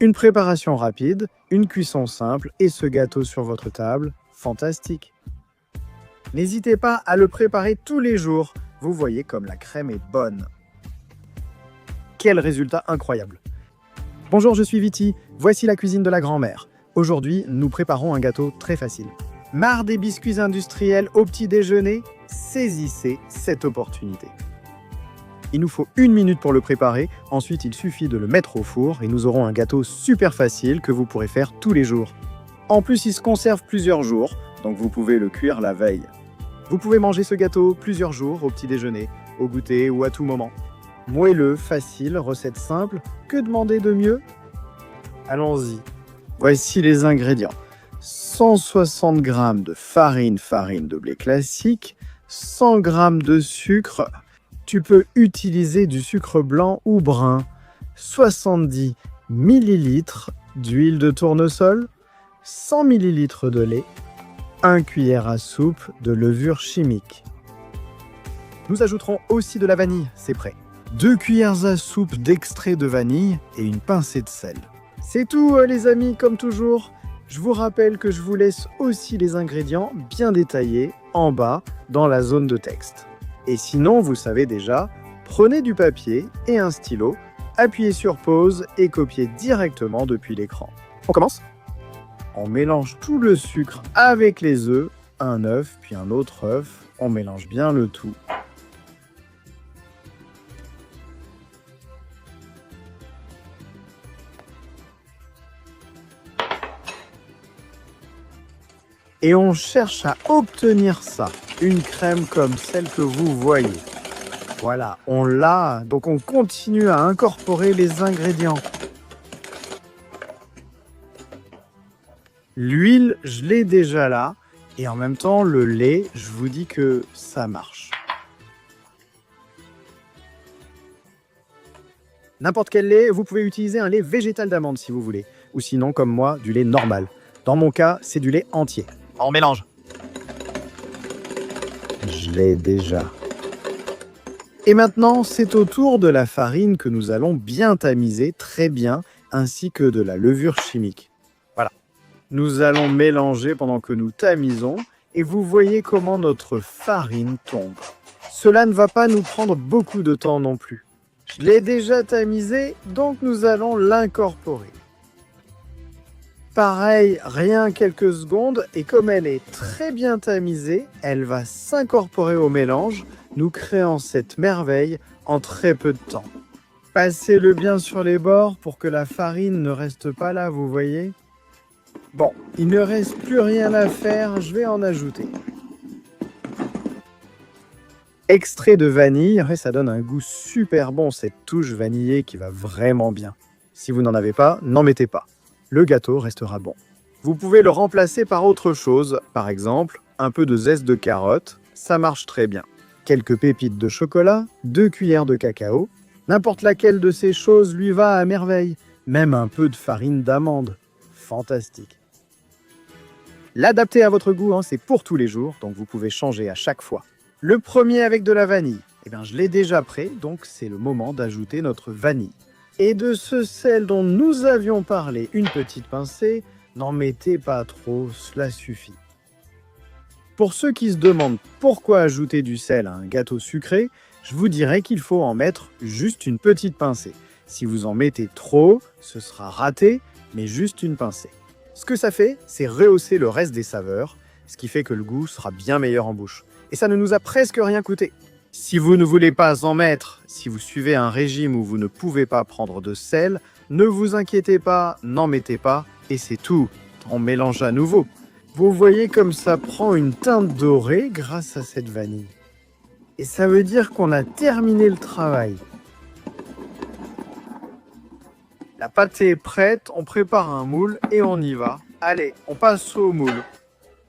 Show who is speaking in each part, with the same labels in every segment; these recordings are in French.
Speaker 1: Une préparation rapide, une cuisson simple et ce gâteau sur votre table, fantastique. N'hésitez pas à le préparer tous les jours. Vous voyez comme la crème est bonne. Quel résultat incroyable! Bonjour, je suis Viti. Voici la cuisine de la grand-mère. Aujourd'hui, nous préparons un gâteau très facile. Marre des biscuits industriels au petit déjeuner? Saisissez cette opportunité. Il nous faut 1 minute pour le préparer. Ensuite, il suffit de le mettre au four et nous aurons un gâteau super facile que vous pourrez faire tous les jours. En plus, il se conserve plusieurs jours, donc vous pouvez le cuire la veille. Vous pouvez manger ce gâteau plusieurs jours au petit déjeuner, au goûter ou à tout moment. Moelleux, facile, recette simple, que demander de mieux? Allons-y. Voici les ingrédients. 160 g de farine de blé classique, 100 g de sucre, tu peux utiliser du sucre blanc ou brun, 70 ml d'huile de tournesol, 100 ml de lait, 1 cuillère à soupe de levure chimique. Nous ajouterons aussi de la vanille, c'est prêt. 2 cuillères à soupe d'extrait de vanille et une pincée de sel. C'est tout les amis, comme toujours. Je vous rappelle que je vous laisse aussi les ingrédients bien détaillés en bas dans la zone de texte. Et sinon, vous savez déjà, prenez du papier et un stylo, appuyez sur pause et copiez directement depuis l'écran. On commence? On mélange tout le sucre avec les œufs, un œuf puis un autre œuf, on mélange bien le tout. Et on cherche à obtenir ça, une crème comme celle que vous voyez. Voilà, on l'a, donc on continue à incorporer les ingrédients. L'huile, je l'ai déjà là, et en même temps, le lait, je vous dis que ça marche. N'importe quel lait, vous pouvez utiliser un lait végétal d'amande si vous voulez, ou sinon, comme moi, du lait normal. Dans mon cas, c'est du lait entier. On mélange. Je l'ai déjà. Et maintenant, c'est au tour de la farine que nous allons bien tamiser très bien, ainsi que de la levure chimique. Voilà. Nous allons mélanger pendant que nous tamisons, et vous voyez comment notre farine tombe. Cela ne va pas nous prendre beaucoup de temps non plus. Je l'ai déjà tamisé, donc nous allons l'incorporer. Pareil, rien quelques secondes, et comme elle est très bien tamisée, elle va s'incorporer au mélange, nous créant cette merveille en très peu de temps. Passez-le bien sur les bords pour que la farine ne reste pas là, vous voyez? Bon, il ne reste plus rien à faire, je vais en ajouter. Extrait de vanille, ça donne un goût super bon, cette touche vanillée qui va vraiment bien. Si vous n'en avez pas, n'en mettez pas. Le gâteau restera bon. Vous pouvez le remplacer par autre chose, par exemple, un peu de zeste de carotte, ça marche très bien. Quelques pépites de chocolat, 2 cuillères de cacao, n'importe laquelle de ces choses lui va à merveille, même un peu de farine d'amande. Fantastique. L'adapter à votre goût, c'est pour tous les jours, donc vous pouvez changer à chaque fois. Le premier avec de la vanille, je l'ai déjà prêt, donc c'est le moment d'ajouter notre vanille. Et de ce sel dont nous avions parlé, une petite pincée, n'en mettez pas trop, cela suffit. Pour ceux qui se demandent pourquoi ajouter du sel à un gâteau sucré, je vous dirais qu'il faut en mettre juste une petite pincée. Si vous en mettez trop, ce sera raté, mais juste une pincée. Ce que ça fait, c'est rehausser le reste des saveurs, ce qui fait que le goût sera bien meilleur en bouche. Et ça ne nous a presque rien coûté. Si vous ne voulez pas en mettre, si vous suivez un régime où vous ne pouvez pas prendre de sel, ne vous inquiétez pas, n'en mettez pas, et c'est tout. On mélange à nouveau. Vous voyez comme ça prend une teinte dorée grâce à cette vanille. Et ça veut dire qu'on a terminé le travail. La pâte est prête, on prépare un moule et on y va. Allez, on passe au moule.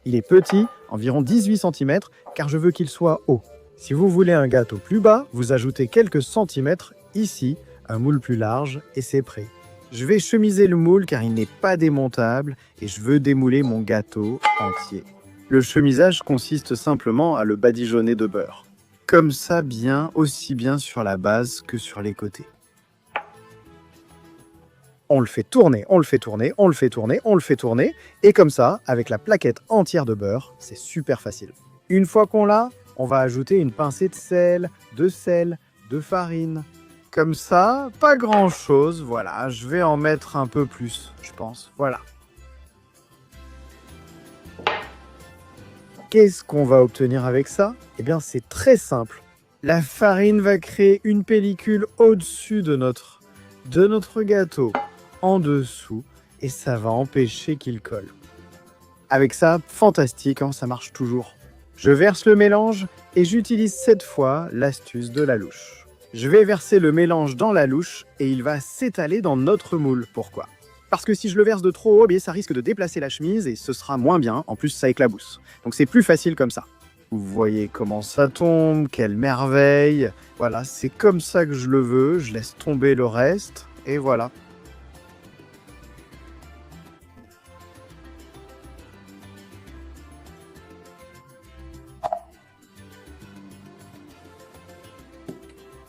Speaker 1: Il est petit, environ 18 cm, car je veux qu'il soit haut. Si vous voulez un gâteau plus bas, vous ajoutez quelques centimètres ici, un moule plus large, et c'est prêt. Je vais chemiser le moule car il n'est pas démontable et je veux démouler mon gâteau entier. Le chemisage consiste simplement à le badigeonner de beurre. Comme ça bien, aussi bien sur la base que sur les côtés. On le fait tourner, on le fait tourner, on le fait tourner, on le fait tourner. Et comme ça, avec la plaquette entière de beurre, c'est super facile. Une fois qu'on l'a, on va ajouter une pincée de sel, de farine. Comme ça, pas grand-chose, voilà. Je vais en mettre un peu plus, je pense. Voilà. Qu'est-ce qu'on va obtenir avec ça? Eh bien, c'est très simple. La farine va créer une pellicule au-dessus de notre gâteau, en dessous, et ça va empêcher qu'il colle. Avec ça, fantastique, hein, ça marche toujours. Je verse le mélange et j'utilise cette fois l'astuce de la louche. Je vais verser le mélange dans la louche et il va s'étaler dans notre moule. Pourquoi? Parce que si je le verse de trop haut, ça risque de déplacer la chemise et ce sera moins bien. En plus, ça éclabousse. Donc c'est plus facile comme ça. Vous voyez comment ça tombe, quelle merveille. Voilà, c'est comme ça que je le veux. Je laisse tomber le reste et voilà.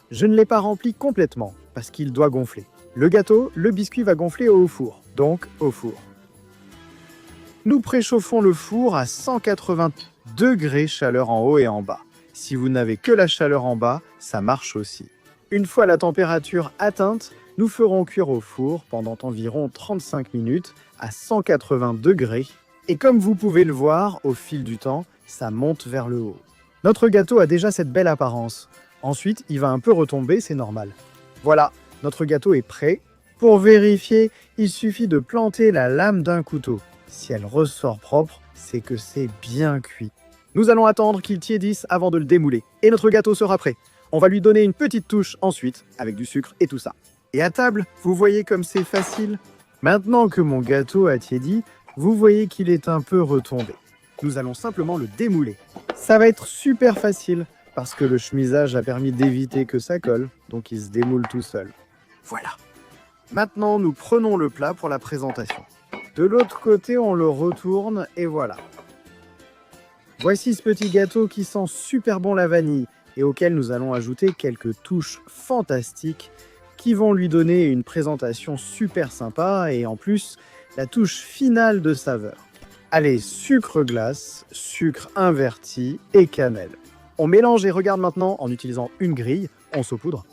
Speaker 1: Je ne l'ai pas rempli complètement parce qu'il doit gonfler. Le biscuit va gonfler au four, donc au four. Nous préchauffons le four à 180 degrés chaleur en haut et en bas. Si vous n'avez que la chaleur en bas, ça marche aussi. Une fois la température atteinte, nous ferons cuire au four pendant environ 35 minutes à 180 degrés. Et comme vous pouvez le voir, au fil du temps, ça monte vers le haut. Notre gâteau a déjà cette belle apparence. Ensuite, il va un peu retomber, c'est normal. Voilà, notre gâteau est prêt. Pour vérifier, il suffit de planter la lame d'un couteau. Si elle ressort propre, c'est que c'est bien cuit. Nous allons attendre qu'il tiédisse avant de le démouler. Et notre gâteau sera prêt. On va lui donner une petite touche ensuite, avec du sucre et tout ça. Et à table, vous voyez comme c'est facile? Maintenant que mon gâteau a tiédi, vous voyez qu'il est un peu retombé. Nous allons simplement le démouler. Ça va être super facile. Parce que le chemisage a permis d'éviter que ça colle, donc il se démoule tout seul. Voilà. Maintenant, nous prenons le plat pour la présentation. De l'autre côté, on le retourne et voilà. Voici ce petit gâteau qui sent super bon la vanille et auquel nous allons ajouter quelques touches fantastiques qui vont lui donner une présentation super sympa et en plus, la touche finale de saveur. Allez, sucre glace, sucre inverti et cannelle. On mélange et regarde maintenant en utilisant une grille, on saupoudre.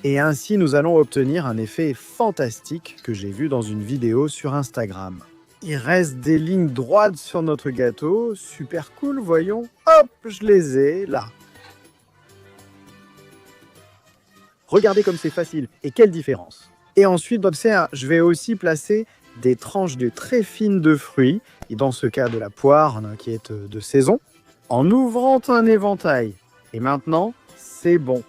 Speaker 1: Et ainsi, nous allons obtenir un effet fantastique que j'ai vu dans une vidéo sur Instagram. Il reste des lignes droites sur notre gâteau, super cool, voyons. Hop, je les ai là. Regardez comme c'est facile et quelle différence. Et ensuite, observe, je vais aussi placer des tranches très fines de fruits, et dans ce cas de la poire qui est de saison, en ouvrant un éventail. Et maintenant, c'est bon.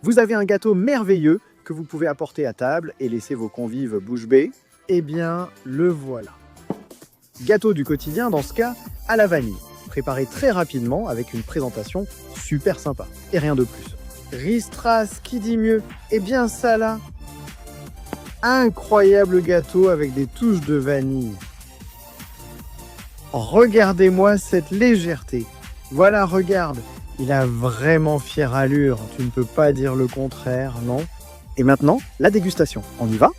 Speaker 1: Vous avez un gâteau merveilleux que vous pouvez apporter à table et laisser vos convives bouche bée. Eh bien, le voilà. Gâteau du quotidien, dans ce cas, à la vanille. Préparé très rapidement avec une présentation super sympa. Et rien de plus. Ristras, qui dit mieux? Eh bien, ça là. Incroyable gâteau avec des touches de vanille. Regardez-moi cette légèreté. Voilà, regarde. Il a vraiment fière allure. Tu ne peux pas dire le contraire, non? Et maintenant, la dégustation. On y va?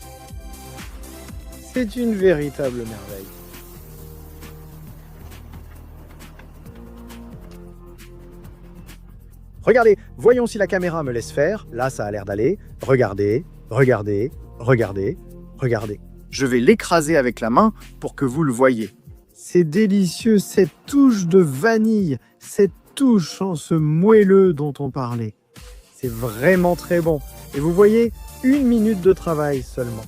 Speaker 1: C'est une véritable merveille. Regardez, voyons si la caméra me laisse faire. Là, ça a l'air d'aller. Regardez, regardez, regardez, regardez. Je vais l'écraser avec la main pour que vous le voyez. C'est délicieux, cette touche de vanille, cette touche en ce moelleux dont on parlait. C'est vraiment très bon. Et vous voyez, 1 minute de travail seulement.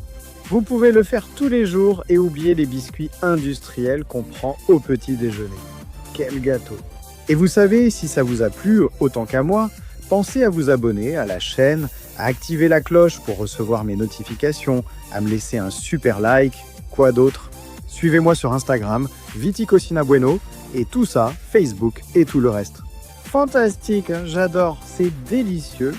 Speaker 1: Vous pouvez le faire tous les jours et oublier les biscuits industriels qu'on prend au petit déjeuner. Quel gâteau! Et vous savez, si ça vous a plu autant qu'à moi, pensez à vous abonner à la chaîne, à activer la cloche pour recevoir mes notifications, à me laisser un super like, quoi d'autre? Suivez-moi sur Instagram, VitiCocinaBueno, et tout ça, Facebook et tout le reste. Fantastique, hein, j'adore, c'est délicieux.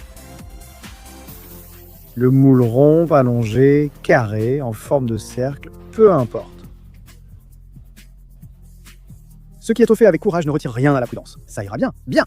Speaker 1: Le moule rond, allongé, carré, en forme de cercle, peu importe. Ce qui est au fait avec courage ne retire rien à la prudence. Ça ira bien, bien!